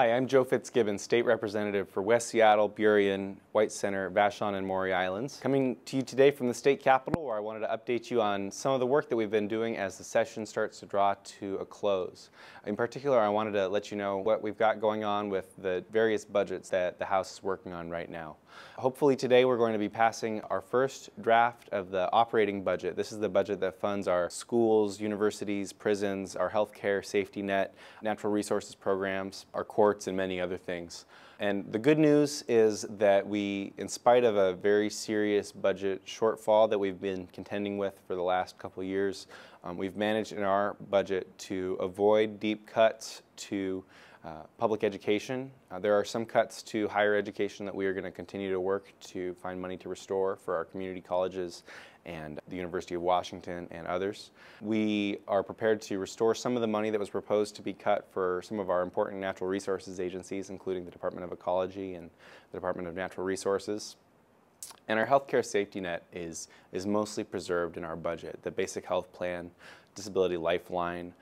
Hi, I'm Joe Fitzgibbon, State Representative for West Seattle, Burien, White Center, Vashon, and Maury Islands. Coming to you today from the state capitol, where I wanted to update you on some of the work that we've been doing as the session starts to draw to a close. In particular, I wanted to let you know what we've got going on with the various budgets that the House is working on right now. Hopefully today we're going to be passing our first draft of the operating budget. This is the budget that funds our schools, universities, prisons, our healthcare safety net, natural resources programs, our courts, and many other things. And the good news is that we, in spite of a very serious budget shortfall that we've been contending with for the last couple of years, we've managed in our budget to avoid deep cuts to public education. There are some cuts to higher education that we are going to continue to work to find money to restore for our community colleges and the University of Washington and others. We are prepared to restore some of the money that was proposed to be cut for some of our important natural resources agencies, including the Department of Ecology and the Department of Natural Resources. And our healthcare safety net is mostly preserved in our budget. The basic health plan, disability lifeline,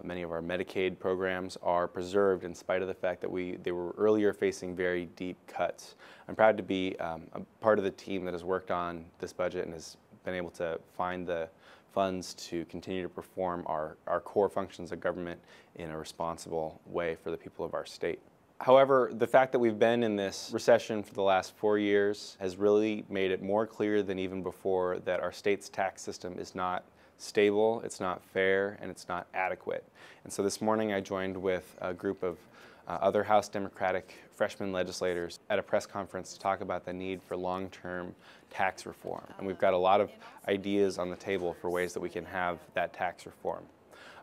many of our Medicaid programs are preserved in spite of the fact that they were earlier facing very deep cuts. I'm proud to be a part of the team that has worked on this budget and has been able to find the funds to continue to perform our core functions of government in a responsible way for the people of our state. However, the fact that we've been in this recession for the last 4 years has really made it more clear than even before that our state's tax system is not stable, it's not fair, and it's not adequate. And so this morning I joined with a group of other House Democratic freshman legislators at a press conference to talk about the need for long-term tax reform. And we've got a lot of ideas on the table for ways that we can have that tax reform.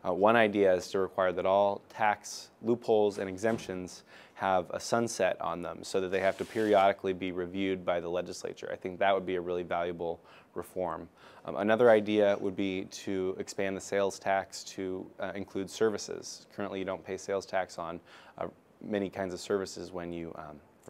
One idea is to require that all tax loopholes and exemptions have a sunset on them so that they have to periodically be reviewed by the legislature. I think that would be a really valuable reform. Another idea would be to expand the sales tax to include services. Currently you don't pay sales tax on many kinds of services when you,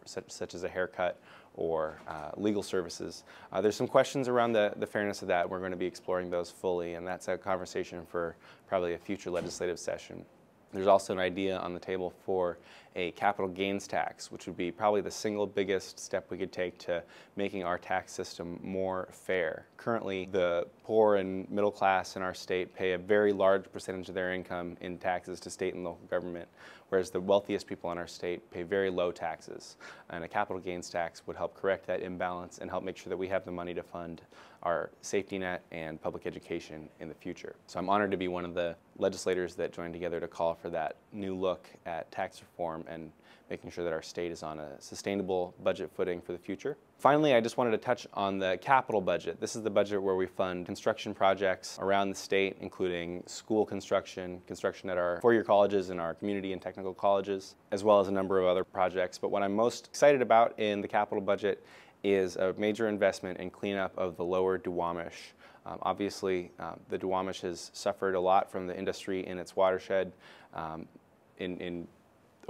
such as a haircut or legal services. There's some questions around the fairness of that. We're going to be exploring those fully, and that's a conversation for probably a future legislative session. There's also an idea on the table for a capital gains tax, which would be probably the single biggest step we could take to making our tax system more fair. Currently, the poor and middle class in our state pay a very large percentage of their income in taxes to state and local government, whereas the wealthiest people in our state pay very low taxes. And a capital gains tax would help correct that imbalance and help make sure that we have the money to fund our safety net and public education in the future. So I'm honored to be one of the legislators that joined together to call for that new look at tax reform and making sure that our state is on a sustainable budget footing for the future. Finally, I just wanted to touch on the capital budget. This is the budget where we fund construction projects around the state, including school construction, construction at our four-year colleges and our community and technical colleges, as well as a number of other projects. But what I'm most excited about in the capital budget is a major investment in cleanup of the lower Duwamish. Obviously, the Duwamish has suffered a lot from the industry in its watershed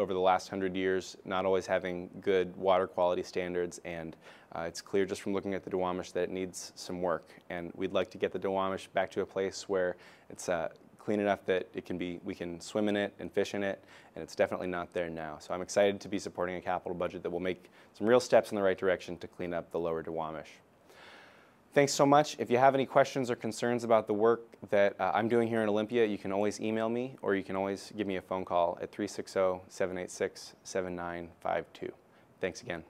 over the last 100 years, not always having good water quality standards, and it's clear just from looking at the Duwamish that it needs some work. And we'd like to get the Duwamish back to a place where it's clean enough that we can swim in it and fish in it, and it's definitely not there now. So I'm excited to be supporting a capital budget that will make some real steps in the right direction to clean up the lower Duwamish. Thanks so much. If you have any questions or concerns about the work that I'm doing here in Olympia, you can always email me, or you can always give me a phone call at 360-786-7952. Thanks again.